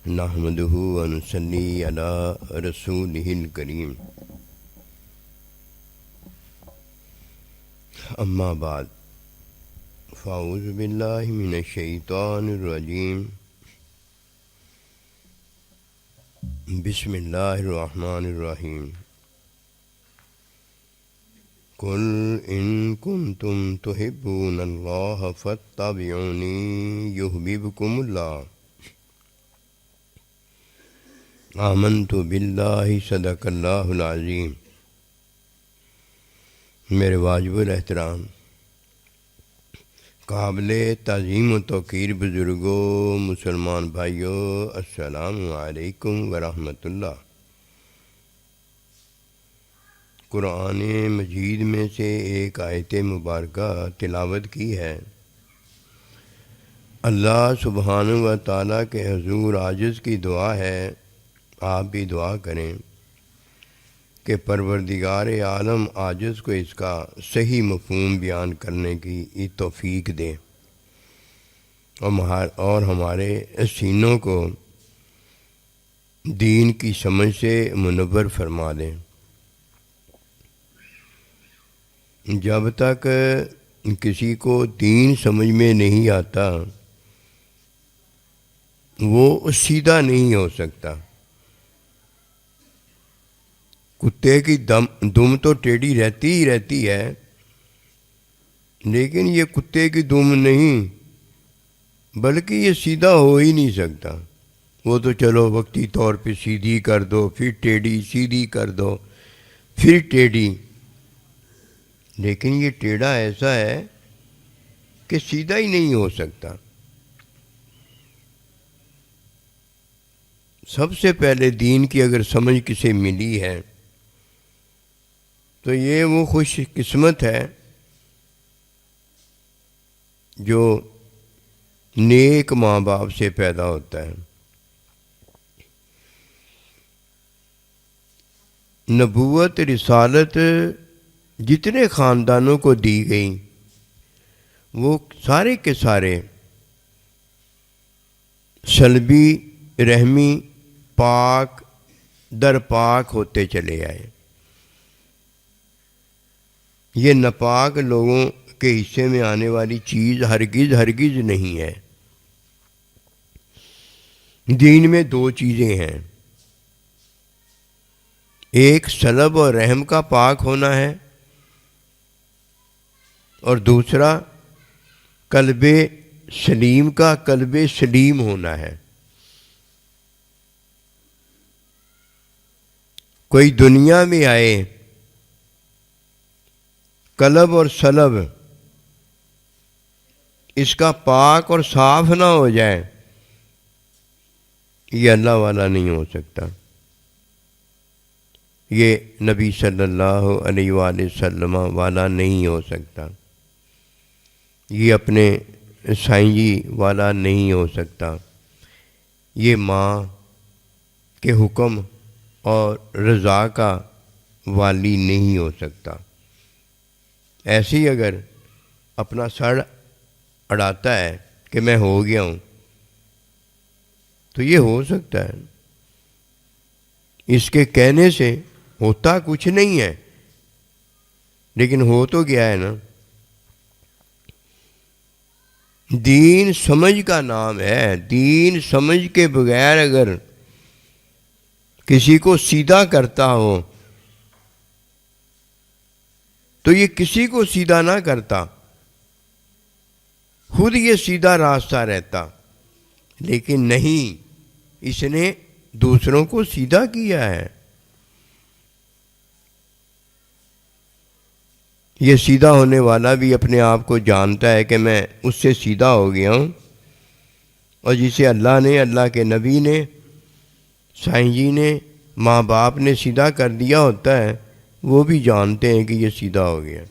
نحمده ونصلي على رسوله الكريم اما بعد فاعوذ باللہ من الشیطان الرجیم بسم اللہ الرحمن الرحیم قل ان کنتم تحبون اللہ فاتبعونی یحببکم اللہ آمنت باللہ صدق اللہ العظیم۔ میرے واجب الاحترام قابل تعظیم و توقیر بزرگوں، مسلمان بھائیوں، السلام علیکم ورحمۃ اللہ۔ قرآن مجید میں سے ایک آیت مبارکہ تلاوت کی ہے۔ اللہ سبحانہ و تعالیٰ کے حضور عاجز کی دعا ہے، آپ بھی دعا کریں کہ پروردگار عالم عاجز کو اس کا صحیح مفہوم بیان کرنے کی توفیق دے اور ہمارے سینوں کو دین کی سمجھ سے منور فرما دیں۔ جب تک کسی کو دین سمجھ میں نہیں آتا وہ سیدھا نہیں ہو سکتا۔ کتے کی دم تو ٹیڑھی رہتی ہی رہتی ہے، لیکن یہ کتے کی دم نہیں بلکہ یہ سیدھا ہو ہی نہیں سکتا۔ وہ تو چلو وقتی طور پہ سیدھی کر دو، پھر ٹیڑھی، سیدھی کر دو، پھر ٹیڑھی، لیکن یہ ٹیڑھا ایسا ہے کہ سیدھا ہی نہیں ہو سکتا۔ سب سے پہلے دین کی اگر سمجھ کسے ملی ہے تو یہ وہ خوش قسمت ہے جو نیک ماں باپ سے پیدا ہوتا ہے۔ نبوت رسالت جتنے خاندانوں کو دی گئی وہ سارے کے سارے سلبی رحمی پاک در پاک ہوتے چلے آئے۔ یہ ناپاک لوگوں کے حصے میں آنے والی چیز ہرگز نہیں ہے۔ دین میں دو چیزیں ہیں، ایک سلب اور رحم کا پاک ہونا ہے اور دوسرا قلب سلیم کا قلب سلیم ہونا ہے۔ کوئی دنیا میں آئے قلب اور سلب اس کا پاک اور صاف نہ ہو جائے، یہ اللہ والا نہیں ہو سکتا، یہ نبی صلی اللہ علیہ وآلہ وسلم والا نہیں ہو سکتا، یہ اپنے سائیں جی والا نہیں ہو سکتا، یہ ماں کے حکم اور رضا کا والی نہیں ہو سکتا۔ ایسے ہی اگر اپنا سر اڑاتا ہے کہ میں ہو گیا ہوں تو یہ ہو سکتا ہے، اس کے کہنے سے ہوتا کچھ نہیں ہے لیکن ہو تو گیا ہے نا۔ دین سمجھ کا نام ہے، دین سمجھ کے بغیر اگر کسی کو سیدھا کرتا ہو تو یہ کسی کو سیدھا نہ کرتا، خود یہ سیدھا راستہ رہتا، لیکن نہیں، اس نے دوسروں کو سیدھا کیا ہے۔ یہ سیدھا ہونے والا بھی اپنے آپ کو جانتا ہے کہ میں اس سے سیدھا ہو گیا ہوں، اور جسے اللہ نے، اللہ کے نبی نے، سائیں جی نے، ماں باپ نے سیدھا کر دیا ہوتا ہے، وہ بھی جانتے ہیں کہ یہ سیدھا ہو گیا۔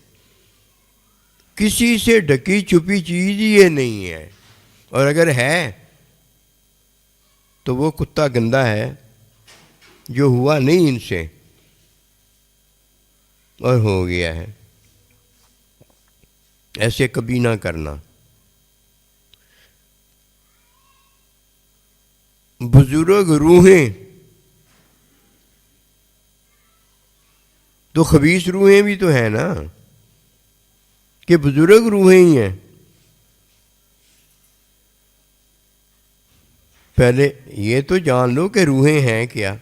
کسی سے ڈھکی چھپی چیز یہ نہیں ہے، اور اگر ہے تو وہ کتا گندا ہے جو ہوا نہیں ان سے اور ہو گیا ہے۔ ایسے کبھی نہ کرنا۔ بزرگ روحیں تو خبیث روحیں بھی تو ہیں نا، کہ بزرگ روحیں ہی ہیں؟ پہلے یہ تو جان لو کہ روحیں ہیں کیا۔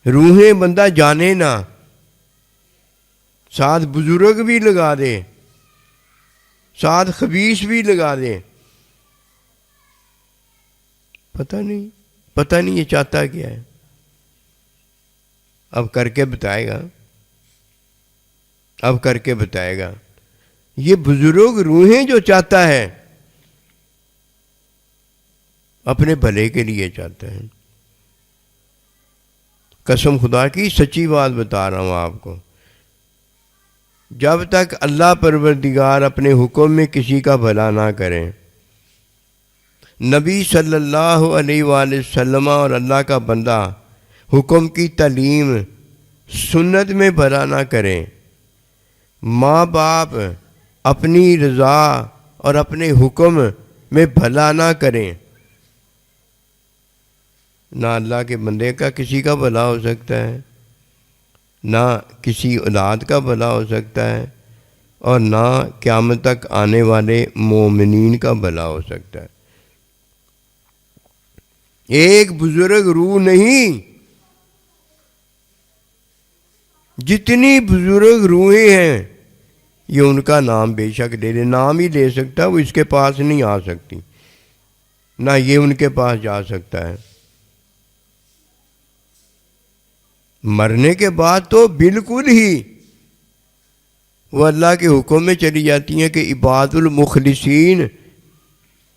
روحیں بندہ جانے نہ، ساتھ بزرگ بھی لگا دے، ساتھ خبیث بھی لگا دے، پتہ نہیں یہ چاہتا کیا ہے۔ اب کر کے بتائے گا۔ یہ بزرگ روحیں جو چاہتا ہے اپنے بھلے کے لیے چاہتا ہے۔ قسم خدا کی سچی بات بتا رہا ہوں آپ کو، جب تک اللہ پروردگار اپنے حکم میں کسی کا بھلا نہ کرے، نبی صلی اللہ علیہ وآلہ وسلم اور اللہ کا بندہ حکم کی تعلیم سنت میں بھلا نہ کریں، ماں باپ اپنی رضا اور اپنے حکم میں بھلا نہ کریں، نہ اللہ کے بندے کا کسی کا بھلا ہو سکتا ہے، نہ کسی اولاد کا بھلا ہو سکتا ہے، اور نہ قیامت تک آنے والے مومنین کا بھلا ہو سکتا ہے۔ ایک بزرگ روح نہیں، جتنی بزرگ روحیں ہیں یہ ان کا نام بے شک لے لے، نام ہی لے سکتا، وہ اس کے پاس نہیں آ سکتی، نہ یہ ان کے پاس جا سکتا ہے۔ مرنے کے بعد تو بالکل ہی وہ اللہ کے حکم میں چلی جاتی ہیں کہ عباد المخلصین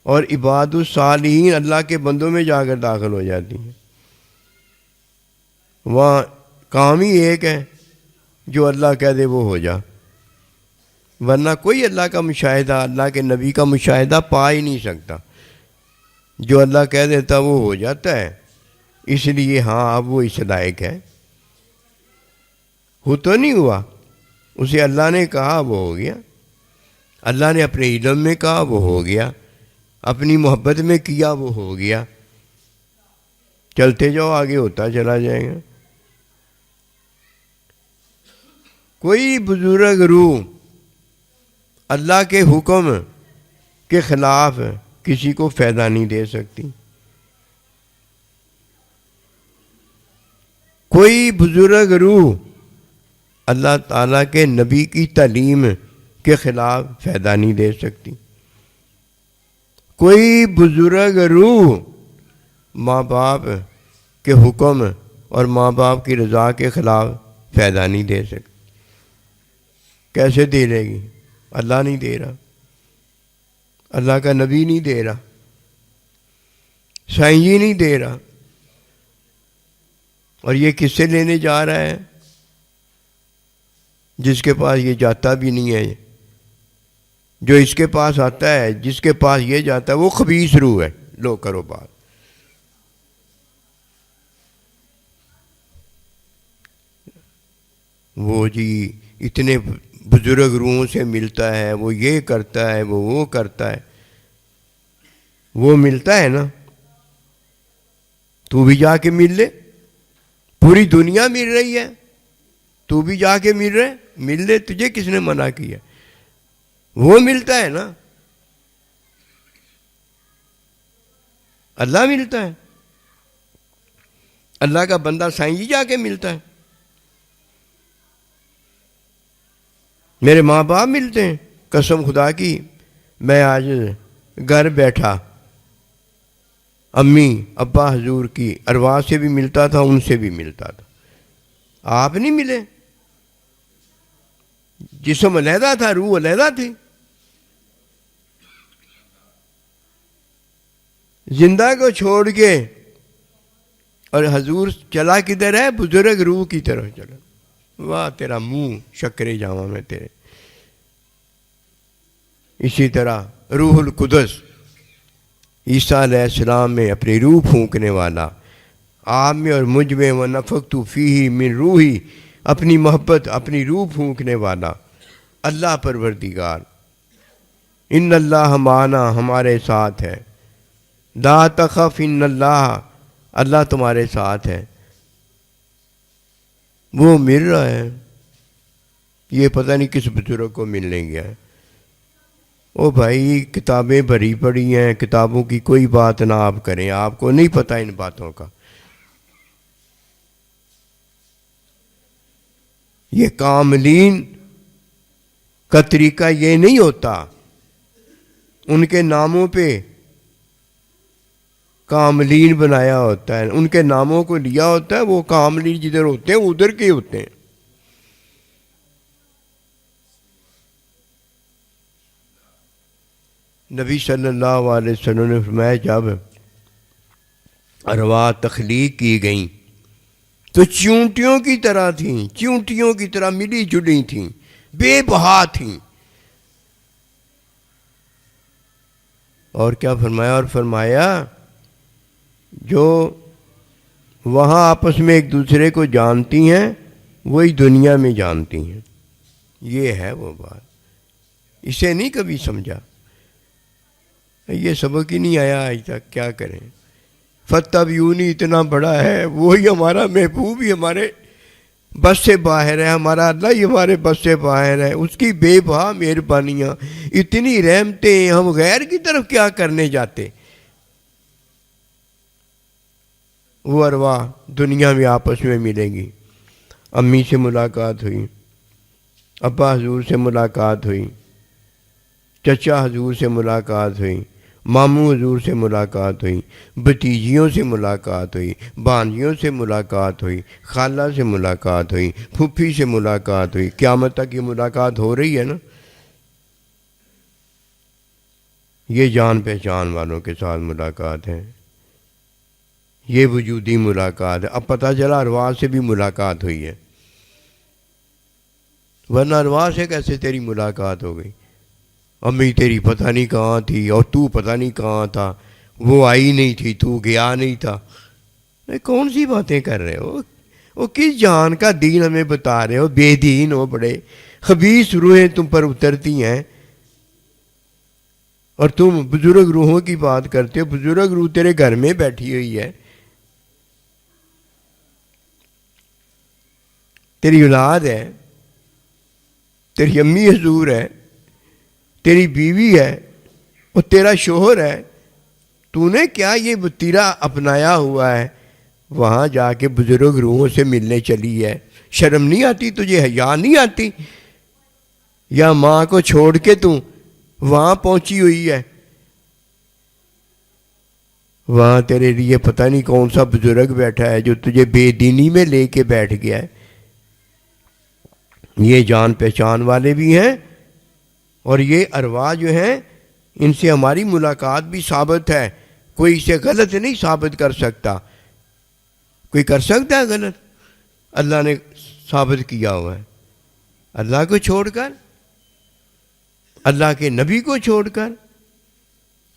اور عباد الصالحین اللہ کے بندوں میں جا کر داخل ہو جاتی ہیں۔ وہاں کام ہی ایک ہے، جو اللہ کہہ دے وہ ہو جا، ورنہ کوئی اللہ کا مشاہدہ، اللہ کے نبی کا مشاہدہ پا ہی نہیں سکتا۔ جو اللہ کہہ دیتا وہ ہو جاتا ہے، اس لیے ہاں اب وہ اس لائق ہے۔ وہ تو نہیں ہوا، اسے اللہ نے کہا وہ ہو گیا، اللہ نے اپنے علم میں کہا وہ ہو گیا، اپنی محبت میں کیا وہ ہو گیا، چلتے جاؤ آگے ہوتا چلا جائے گا۔ کوئی بزرگ روح اللہ کے حکم کے خلاف کسی کو فائدہ نہیں دے سکتی، کوئی بزرگ روح اللہ تعالیٰ کے نبی کی تعلیم کے خلاف فائدہ نہیں دے سکتی، کوئی بزرگ روح ماں باپ کے حکم اور ماں باپ کی رضا کے خلاف فائدہ نہیں دے سکتی۔ کیسے دے لے گی؟ اللہ نہیں دے رہا، اللہ کا نبی نہیں دے رہا، سائیں جی نہیں دے رہا، اور یہ کس سے لینے جا رہا ہے؟ جس کے پاس یہ جاتا بھی نہیں ہے۔ جو اس کے پاس آتا ہے، جس کے پاس یہ جاتا ہے، وہ خبیث روح ہے۔ لو کرو بات۔ وہ جی اتنے بزرگ روحوں سے ملتا ہے، وہ یہ کرتا ہے، وہ کرتا ہے، وہ ملتا ہے نا، تو بھی جا کے مل لے، پوری دنیا مل رہی ہے، تو بھی جا کے مل لے، تجھے کس نے منع کیا؟ وہ ملتا ہے نا، اللہ ملتا ہے، اللہ کا بندہ سائیں جی جا کے ملتا ہے، میرے ماں باپ ملتے ہیں۔ قسم خدا کی میں آج گھر بیٹھا امی ابا حضور کی ارواح سے بھی ملتا تھا، ان سے بھی ملتا تھا۔ آپ نہیں ملے، جسم علیحدہ تھا، روح علیحدہ تھی۔ زندہ کو چھوڑ کے، اور حضور چلا کدھر ہے؟ بزرگ روح کی طرف چلا۔ واہ تیرا منہ شکرے جاواں میں تیرے۔ اسی طرح روح القدس عیسیٰ علیہ السلام میں اپنی روح پھونکنے والا، آپ میں اور مجھ میں وَنَفَخْتُ فِيهِ مِن روحی، اپنی محبت اپنی روح پھونکنے والا اللہ پروردگار، ان اللہ معنا، ہمارے ساتھ ہے، لا تخف ان اللہ، اللہ تمہارے ساتھ ہے، وہ مل رہا ہے، یہ پتہ نہیں کس بزرگ کو ملنے گیا ہے۔ او بھائی کتابیں بھری پڑی ہیں، کتابوں کی کوئی بات نہ آپ کریں، آپ کو نہیں پتہ ان باتوں کا۔ یہ کاملین کا طریقہ یہ نہیں ہوتا، ان کے ناموں پہ کاملین بنایا ہوتا ہے، ان کے ناموں کو لیا ہوتا ہے، وہ کاملین جدھر ہوتے ہیں ادھر کے ہوتے ہیں۔ نبی صلی اللہ علیہ وسلم نے فرمایا جب ارواح تخلیق کی گئیں تو چیونٹیوں کی طرح تھیں، چیونٹیوں کی طرح ملی جلی تھیں، بے بہا تھیں۔ اور کیا فرمایا؟ اور فرمایا جو وہاں آپس میں ایک دوسرے کو جانتی ہیں وہی دنیا میں جانتی ہیں۔ یہ ہے وہ بات، اسے نہیں کبھی سمجھا، یہ سبق ہی نہیں آیا آج تک، کیا کریں۔ فتبیونی اتنا بڑا ہے، وہی ہمارا محبوب ہی ہمارے بس سے باہر ہے، ہمارا اللہ ہی ہمارے بس سے باہر ہے، اس کی بے بہا مہربانیاں، اتنی رحمتیں، ہم غیر کی طرف کیا کرنے جاتے۔ وہ ارواح دنیا میں آپس میں ملیں گی، امی سے ملاقات ہوئی، ابا حضور سے ملاقات ہوئی، چچا حضور سے ملاقات ہوئی، ماموں حضور سے ملاقات ہوئی، بھتیجیوں سے ملاقات ہوئی، بانجیوں سے ملاقات ہوئی، خالہ سے ملاقات ہوئی، پھپھی سے ملاقات ہوئی، قیامت تک یہ ملاقات ہو رہی ہے نا۔ یہ جان پہچان والوں کے ساتھ ملاقات ہے، یہ وجودی ملاقات ہے۔ اب پتہ چلا ارواح سے بھی ملاقات ہوئی ہے، ورنہ ارواح سے کیسے تیری ملاقات ہو گئی؟ امی تیری پتہ نہیں کہاں تھی اور تو پتہ نہیں کہاں تھا، وہ آئی نہیں تھی، تو گیا نہیں تھا۔ کون سی باتیں کر رہے ہو؟ وہ کس جان کا دین ہمیں بتا رہے ہو؟ بے دین ہو بڑے، خبیث روحیں تم پر اترتی ہیں اور تم بزرگ روحوں کی بات کرتے ہو۔ بزرگ روح تیرے گھر میں بیٹھی ہوئی ہے، تیری اولاد ہے، تیری امی حضور ہے، تیری بیوی ہے، اور تیرا شوہر ہے، تو نے کیا یہ وتیرہ اپنایا ہوا ہے؟ وہاں جا کے بزرگ روحوں سے ملنے چلی ہے، شرم نہیں آتی تجھے؟ حیا نہیں آتی؟ یا ماں کو چھوڑ کے تو وہاں پہنچی ہوئی ہے، وہاں تیرے لیے پتہ نہیں کون سا بزرگ بیٹھا ہے جو تجھے بے دینی میں لے کے بیٹھ گیا ہے۔ یہ جان پہچان والے بھی ہیں، اور یہ ارواح جو ہیں ان سے ہماری ملاقات بھی ثابت ہے، کوئی اسے غلط نہیں ثابت کر سکتا۔ کوئی کر سکتا ہے غلط؟ اللہ نے ثابت کیا ہوا ہے۔ اللہ کو چھوڑ کر، اللہ کے نبی کو چھوڑ کر،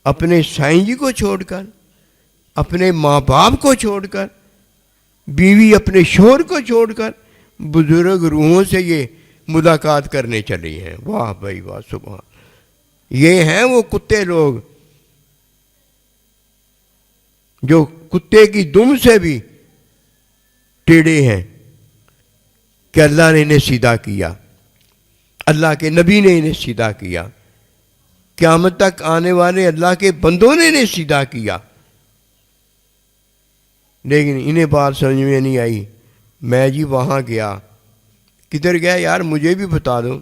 اپنے سائیں جی کو چھوڑ کر، اپنے ماں باپ کو چھوڑ کر، بیوی اپنے شوہر کو چھوڑ کر بزرگ روحوں سے یہ ملاقات کرنے چلی ہیں۔ واہ بھائی واہ، سبحان۔ یہ ہیں وہ کتے لوگ جو کتے کی دم سے بھی ٹیڑھے ہیں کہ اللہ نے انہیں سیدھا کیا، اللہ کے نبی نے انہیں سیدھا کیا، قیامت تک آنے والے اللہ کے بندوں نے انہیں سیدھا کیا، لیکن انہیں بات سمجھ میں نہیں آئی۔ میں جی وہاں گیا، کدھر گیا یار مجھے بھی بتا دو؟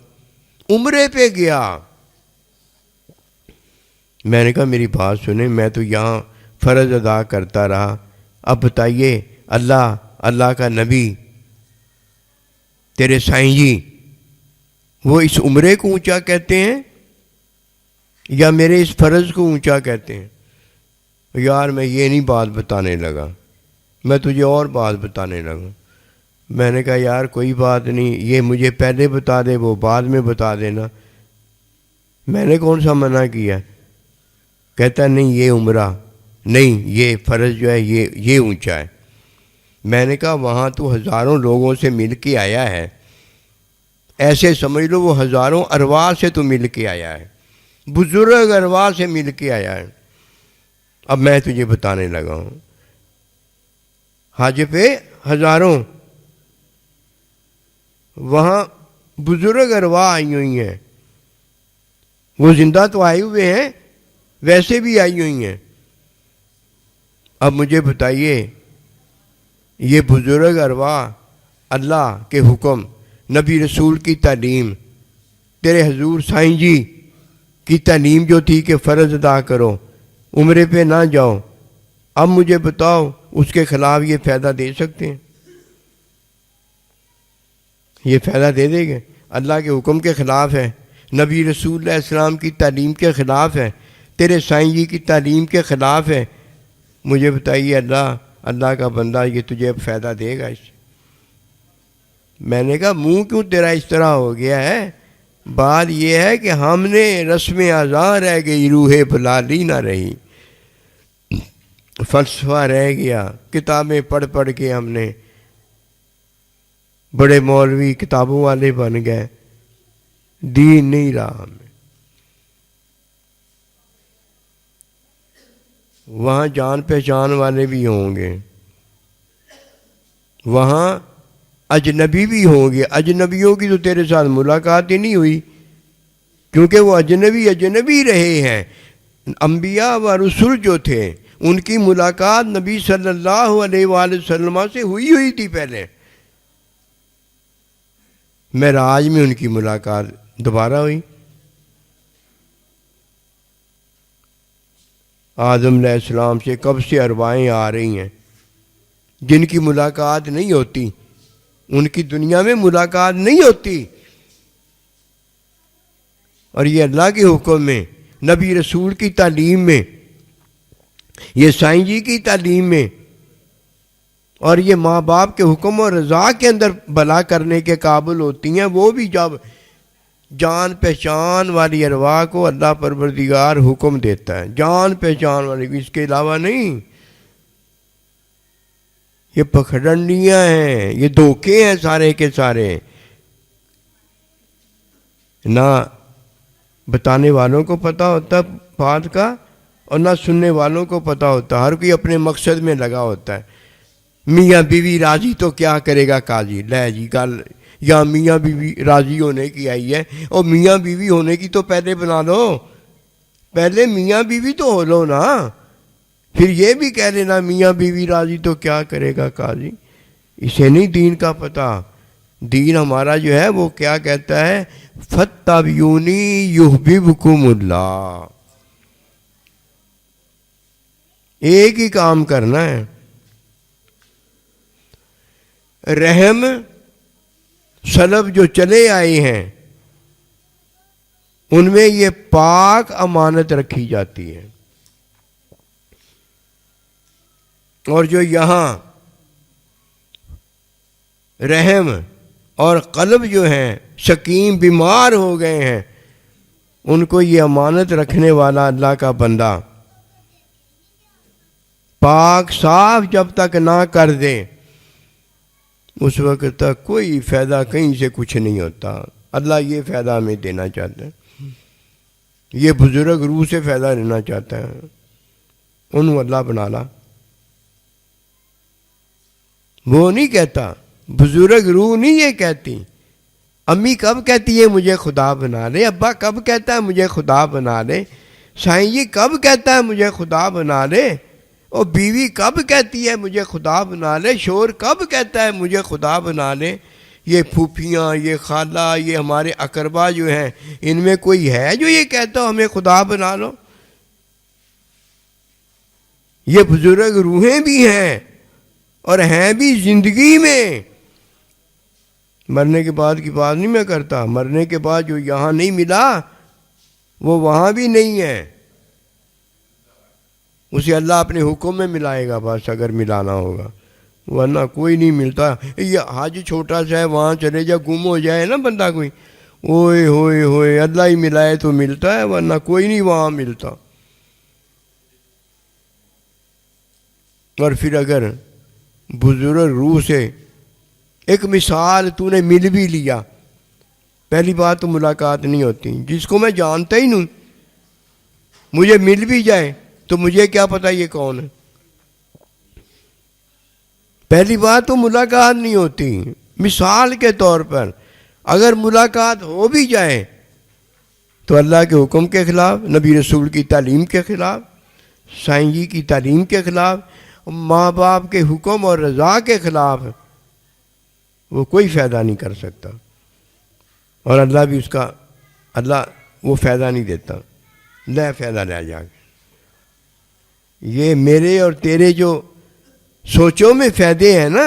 عمرے پہ گیا۔ میں نے کہا میری بات سنیں، میں تو یہاں فرض ادا کرتا رہا، اب بتائیے اللہ کا نبی تیرے سائیں جی وہ اس عمرے کو اونچا کہتے ہیں یا میرے اس فرض کو اونچا کہتے ہیں؟ یار میں یہ نہیں بات بتانے لگا، میں تجھے اور بات بتانے لگا۔ میں نے کہا یار کوئی بات نہیں، یہ مجھے پہلے بتا دے، وہ بعد میں بتا دینا۔ میں نے کون سا منع کیا؟ کہتا نہیں یہ عمرہ نہیں، یہ فرض جو ہے یہ اونچا ہے۔ میں نے کہا وہاں تو ہزاروں لوگوں سے مل کے آیا ہے، ایسے سمجھ لو وہ ہزاروں ارواح سے تو مل کے آیا ہے، بزرگ ارواح سے مل کے آیا ہے۔ اب میں تجھے بتانے لگا ہوں، حج پہ ہزاروں، وہاں بزرگ ارواح آئی ہوئی ہیں، وہ زندہ تو آئے ہوئے ہیں، ویسے بھی آئی ہوئی ہیں۔ اب مجھے بتائیے، یہ بزرگ ارواح اللہ کے حکم، نبی رسول کی تعلیم، تیرے حضور سائیں جی کی تعلیم جو تھی کہ فرض ادا کرو، عمرے پہ نہ جاؤ، اب مجھے بتاؤ اس کے خلاف یہ فائدہ دے سکتے ہیں؟ یہ فائدہ دے دیں گے؟ اللہ کے حکم کے خلاف ہے، نبی رسول اللہ السلام کی تعلیم کے خلاف ہے، تیرے سائیں جی کی تعلیم کے خلاف ہے، مجھے بتائیے اللہ کا بندہ یہ تجھے اب فائدہ دے گا اس سے؟ میں نے کہا منہ کیوں تیرا اس طرح ہو گیا ہے؟ بات یہ ہے کہ ہم نے رسم اذاں رہ گئی، روح بلالی نہ رہی، فلسفہ رہ گیا، کتابیں پڑھ پڑھ کے ہم نے بڑے مولوی کتابوں والے بن گئے، دین نہیں رہا ہمیں۔ وہاں جان پہچان والے بھی ہوں گے، وہاں اجنبی بھی ہوں گے، اجنبیوں کی تو تیرے ساتھ ملاقات ہی نہیں ہوئی، کیونکہ وہ اجنبی رہے ہیں۔ انبیاء و رسول جو تھے ان کی ملاقات نبی صلی اللہ علیہ وآلہ وسلم سے ہوئی تھی پہلے، معراج میں ان کی ملاقات دوبارہ ہوئی۔ آدم علیہ السلام سے کب سے ارواحیں آ رہی ہیں جن کی ملاقات نہیں ہوتی، ان کی دنیا میں ملاقات نہیں ہوتی، اور یہ اللہ کے حکم میں، نبی رسول کی تعلیم میں، یہ سائیں جی کی تعلیم میں، اور یہ ماں باپ کے حکم اور رضا کے اندر بھلا کرنے کے قابل ہوتی ہیں، وہ بھی جب جان پہچان والی ارواح کو اللہ پروردگار حکم دیتا ہے، جان پہچان والی، اس کے علاوہ نہیں۔ یہ پکھڑنڈیاں ہیں، یہ دھوکے ہیں سارے کے سارے، نہ بتانے والوں کو پتہ ہوتا بات کا اور نہ سننے والوں کو پتہ ہوتا، ہر کوئی اپنے مقصد میں لگا ہوتا ہے۔ میاں بیوی راضی تو کیا کرے گا قاضی، لے جی گل یا میاں بیوی راضی ہونے کی آئی ہے، اور میاں بیوی ہونے کی تو پہلے بنا لو، پہلے میاں بیوی تو ہو لو نا، پھر یہ بھی کہہ لینا میاں بیوی راضی تو کیا کرے گا قاضی۔ اسے نہیں دین کا پتہ۔ دین ہمارا جو ہے وہ کیا کہتا ہے؟ فَاتَّبِعُونِی یُحْبِبْکُمُ اللہ۔ ایک ہی کام کرنا ہے، رحم سلف جو چلے آئے ہیں ان میں یہ پاک امانت رکھی جاتی ہے، اور جو یہاں رحم اور قلب جو ہیں سقیم بیمار ہو گئے ہیں، ان کو یہ امانت رکھنے والا اللہ کا بندہ پاک صاف جب تک نہ کر دے اس وقت تک کوئی فائدہ کہیں سے کچھ نہیں ہوتا۔ اللہ یہ فائدہ ہمیں دینا چاہتا ہے، یہ بزرگ روح سے فائدہ لینا چاہتا ہے، انہوں اللہ بنا لا۔ وہ نہیں کہتا، بزرگ روح نہیں یہ کہتی۔ امی کب کہتی ہے مجھے خدا بنا لے، ابا کب کہتا ہے مجھے خدا بنا لے، سائیں جی کب کہتا ہے مجھے خدا بنا لے، اور بیوی کب کہتی ہے مجھے خدا بنا لے، شور کب کہتا ہے مجھے خدا بنا لے۔ یہ پھوپھیاں، یہ خالہ، یہ ہمارے اقربا جو ہیں، ان میں کوئی ہے جو یہ کہتا ہو ہمیں خدا بنا لو؟ یہ بزرگ روحیں بھی ہیں اور ہیں بھی زندگی میں، مرنے کے بعد کی بات نہیں میں کرتا، مرنے کے بعد جو یہاں نہیں ملا وہ وہاں بھی نہیں ہے، اسے اللہ اپنے حکم میں ملائے گا بس اگر ملانا ہوگا، ورنہ کوئی نہیں ملتا۔ یہ حج چھوٹا سا ہے، وہاں چلے جا، گم ہو جائے نا بندہ کوئی، اوئے ہوئے ہوئے اللہ ہی ملائے تو ملتا ہے، ورنہ کوئی نہیں وہاں ملتا۔ اور پھر اگر بزرگ روح سے ایک مثال تو نے مل بھی لیا، پہلی بات تو ملاقات نہیں ہوتی، جس کو میں جانتا ہی نہیں مجھے مل بھی جائے تو مجھے کیا پتہ یہ کون ہے. پہلی بات تو ملاقات نہیں ہوتی. مثال کے طور پر اگر ملاقات ہو بھی جائے تو اللہ کے حکم کے خلاف، نبی رسول کی تعلیم کے خلاف، سائیں جی کی تعلیم کے خلاف، ماں باپ کے حکم اور رضا کے خلاف، وہ کوئی فائدہ نہیں کر سکتا. اور اللہ بھی اللہ وہ فائدہ نہیں دیتا. لے فائدہ لے جا کے. یہ میرے اور تیرے جو سوچوں میں فائدے ہیں نا،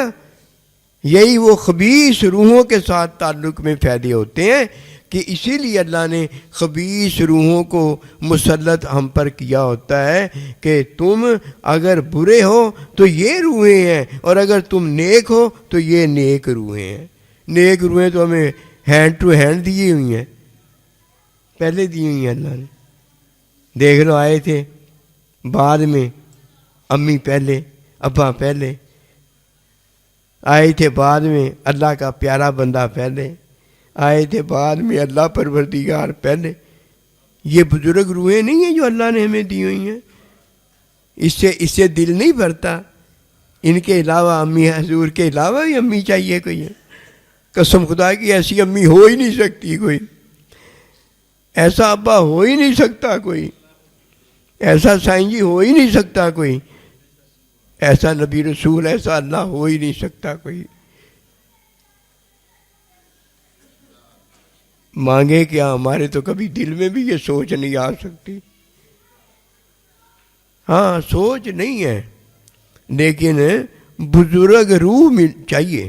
یہی وہ خبیث روحوں کے ساتھ تعلق میں فائدے ہوتے ہیں کہ اسی لیے اللہ نے خبیث روحوں کو مسلط ہم پر کیا ہوتا ہے کہ تم اگر برے ہو تو یہ روحیں ہیں، اور اگر تم نیک ہو تو یہ نیک روحیں ہیں. نیک روحیں تو ہمیں ہینڈ ٹو ہینڈ دی ہوئی ہیں، پہلے دی ہوئی ہیں اللہ نے. دیکھ لو، آئے تھے بعد میں، امی پہلے، ابا پہلے. آئے تھے بعد میں، اللہ کا پیارا بندہ پہلے. آئے تھے بعد میں، اللہ پروردگار پہلے. یہ بزرگ روحیں نہیں ہیں جو اللہ نے ہمیں دی ہوئی ہیں. اس سے دل نہیں بھرتا. ان کے علاوہ، امی حضور کے علاوہ بھی امی چاہیے کوئی ہے. قسم خدا کی ایسی امی ہو ہی نہیں سکتی کوئی، ایسا ابا ہو ہی نہیں سکتا کوئی، ایسا سائیں جی ہو ہی نہیں سکتا کوئی، ایسا نبی رسول، ایسا اللہ ہو ہی نہیں سکتا کوئی. مانگے کیا؟ ہمارے تو کبھی دل میں بھی یہ سوچ نہیں آ سکتی. ہاں سوچ نہیں ہے، لیکن بزرگ روح چاہیے.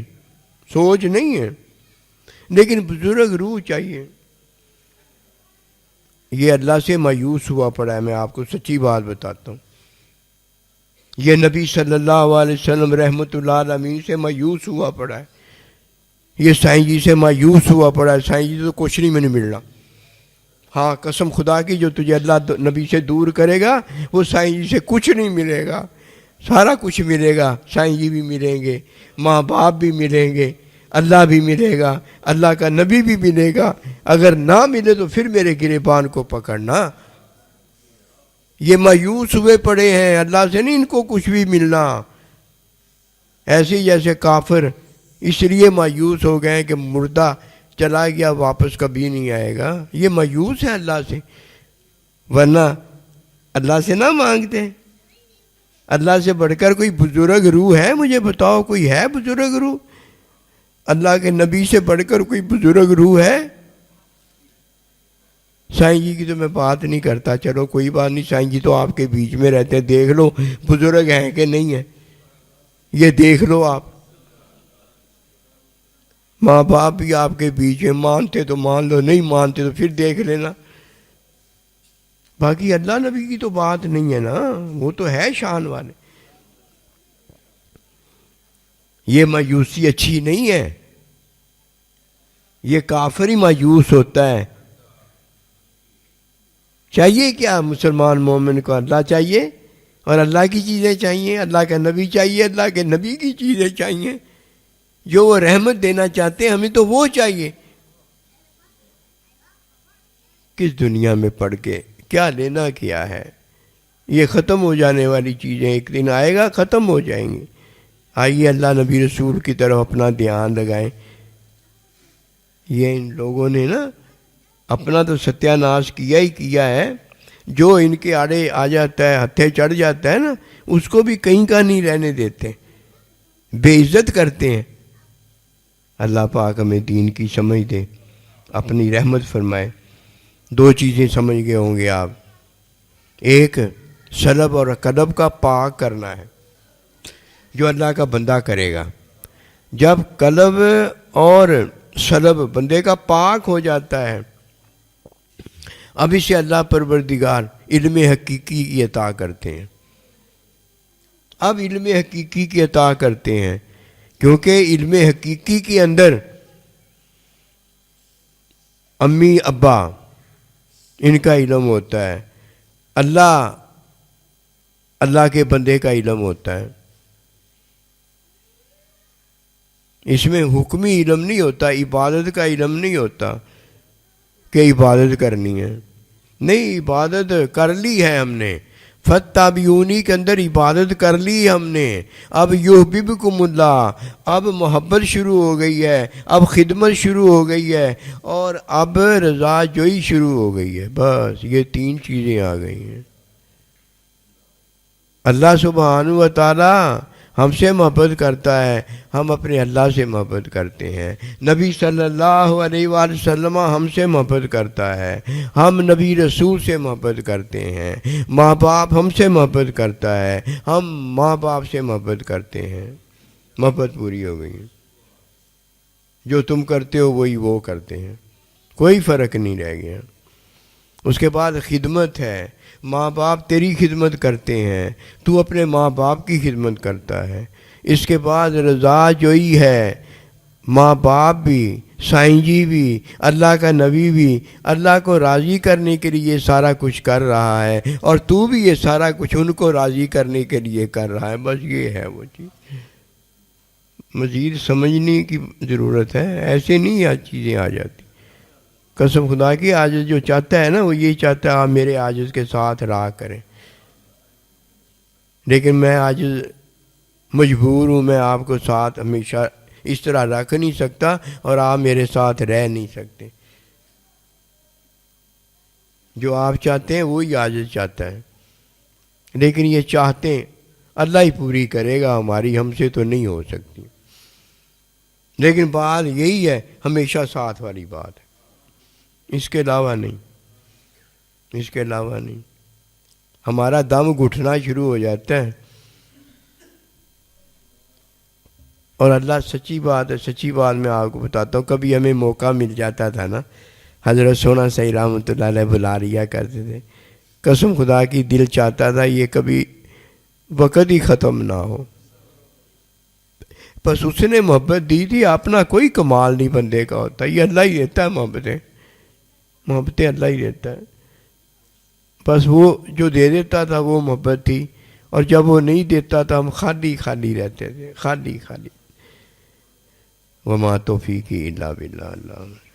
سوچ نہیں ہے لیکن بزرگ روح چاہیے. یہ اللہ سے مایوس ہوا پڑا ہے. میں آپ کو سچی بات بتاتا ہوں، یہ نبی صلی اللہ علیہ وسلم رحمۃ اللہ علیہ سے مایوس ہوا پڑا ہے. یہ سائیں جی سے مایوس ہوا پڑا ہے. سائیں جی تو کچھ نہیں میں نے ملنا. ہاں قسم خدا کی، جو تجھے اللہ نبی سے دور کرے گا وہ سائیں جی سے کچھ نہیں ملے گا. سارا کچھ ملے گا. سائیں جی بھی ملیں گے، ماں باپ بھی ملیں گے، اللہ بھی ملے گا، اللہ کا نبی بھی ملے گا. اگر نہ ملے تو پھر میرے گریبان کو پکڑنا. یہ مایوس ہوئے پڑے ہیں، اللہ سے نہیں ان کو کچھ بھی ملنا. ایسے جیسے کافر اس لیے مایوس ہو گئے کہ مردہ چلا گیا واپس کبھی نہیں آئے گا. یہ مایوس ہے اللہ سے، ورنہ اللہ سے نہ مانگتے. اللہ سے بڑھ کر کوئی بزرگ روح ہے؟ مجھے بتاؤ، کوئی ہے بزرگ روح؟ اللہ کے نبی سے بڑھ کر کوئی بزرگ روح ہے؟ سائیں جی کی تو میں بات نہیں کرتا، چلو کوئی بات نہیں، سائیں جی تو آپ کے بیچ میں رہتے ہیں، دیکھ لو بزرگ ہیں کہ نہیں ہیں. یہ دیکھ لو آپ. ماں باپ بھی آپ کے بیچ میں، مانتے تو مان لو، نہیں مانتے تو پھر دیکھ لینا. باقی اللہ نبی کی تو بات نہیں ہے نا، وہ تو ہے شان والے. یہ مایوسی اچھی نہیں ہے. یہ کافر ہی مایوس ہوتا ہے. چاہیے کیا مسلمان مومن کو؟ اللہ چاہیے، اور اللہ کی چیزیں چاہیے، اللہ کا نبی چاہیے، اللہ کے نبی کی چیزیں چاہیے. جو وہ رحمت دینا چاہتے ہیں ہمیں تو وہ چاہیے. کس دنیا میں پڑھ کے کیا لینا کیا ہے؟ یہ ختم ہو جانے والی چیزیں، ایک دن آئے گا ختم ہو جائیں گی. آئیے اللہ نبی رسول کی طرف اپنا دھیان لگائیں. یہ ان لوگوں نے نا اپنا تو ستیہ ناش کیا ہی کیا ہے. جو ان کے آڑے آ جاتا ہے، ہتھے چڑھ جاتا ہے نا، اس کو بھی کہیں کا نہیں رہنے دیتے، بے عزت کرتے ہیں. اللہ پاک ہمیں دین کی سمجھ دے، اپنی رحمت فرمائے. دو چیزیں سمجھ گئے ہوں گے آپ. ایک سلب اور قلب کا پاک کرنا ہے، جو اللہ کا بندہ کرے گا. جب قلب اور سلب بندے کا پاک ہو جاتا ہے، اب اسے اللہ پروردگار علم حقیقی کی عطا کرتے ہیں. اب علم حقیقی کی عطا کرتے ہیں، کیونکہ علم حقیقی کے اندر امی ابا ان کا علم ہوتا ہے، اللہ کے بندے کا علم ہوتا ہے. اس میں حکمی علم نہیں ہوتا، عبادت کا علم نہیں ہوتا کہ عبادت کرنی ہے. نہیں، عبادت کر لی ہے ہم نے، فتابعونی کے اندر عبادت کر لی ہم نے، اب یحببکم اللہ، اب محبت شروع ہو گئی ہے، اب خدمت شروع ہو گئی ہے، اور اب رضا جوئی شروع ہو گئی ہے۔ بس یہ تین چیزیں آ گئی ہیں۔ اللہ سبحانہ و تعالی ہم سے محبت کرتا ہے، ہم اپنے اللہ سے محبت کرتے ہیں۔ نبی صلی اللہ علیہ وآلہ وسلم ہم سے محبت کرتا ہے، ہم نبی رسول سے محبت کرتے ہیں۔ ماں باپ ہم سے محبت کرتا ہے، ہم ماں باپ سے محبت کرتے ہیں۔ محبت پوری ہو گئی، جو تم کرتے ہو وہی وہ کرتے ہیں، کوئی فرق نہیں رہ گیا۔ اس کے بعد خدمت ہے، ماں باپ تیری خدمت کرتے ہیں، تو اپنے ماں باپ کی خدمت کرتا ہے۔ اس کے بعد رضا جوئی ہے، ماں باپ بھی، سائیں جی بھی، اللہ کا نبی بھی اللہ کو راضی کرنے کے لیے سارا کچھ کر رہا ہے، اور تو بھی یہ سارا کچھ ان کو راضی کرنے کے لیے کر رہا ہے۔ بس یہ ہے وہ چیز، مزید سمجھنے کی ضرورت ہے، ایسے نہیں آج چیزیں آ جاتی۔ قسم خدا کی عاجز جو چاہتا ہے نا، وہ یہی چاہتا ہے آپ میرے عاجز کے ساتھ راہ کریں، لیکن میں عاجز مجبور ہوں، میں آپ کو ساتھ ہمیشہ اس طرح رکھ نہیں سکتا، اور آپ میرے ساتھ رہ نہیں سکتے۔ جو آپ چاہتے ہیں وہی عاجز چاہتا ہے، لیکن یہ چاہتے ہیں اللہ ہی پوری کرے گا ہماری، ہم سے تو نہیں ہو سکتی۔ لیکن بات یہی ہے، ہمیشہ ساتھ والی بات ہے، اس کے علاوہ نہیں، اس کے علاوہ نہیں۔ ہمارا دم گھٹنا شروع ہو جاتا ہے، اور اللہ سچی بات ہے، سچی بات میں آپ کو بتاتا ہوں، کبھی ہمیں موقع مل جاتا تھا نا، حضرت سونا صحیح رحمۃ اللہ علیہ بلا لیا کرتے تھے، قسم خدا کی دل چاہتا تھا یہ کبھی وقت ہی ختم نہ ہو۔ بس اس نے محبت دی تھی، اپنا کوئی کمال نہیں بندے کا ہوتا، یہ اللہ ہی دیتا ہے محبتیں، محبتیں اللہ ہی دیتا ہے۔ بس وہ جو دے دیتا تھا وہ محبت تھی، اور جب وہ نہیں دیتا تھا ہم خالی خالی رہتے تھے، خالی خالی۔ وما توفیقی الا باللہ۔ اللہ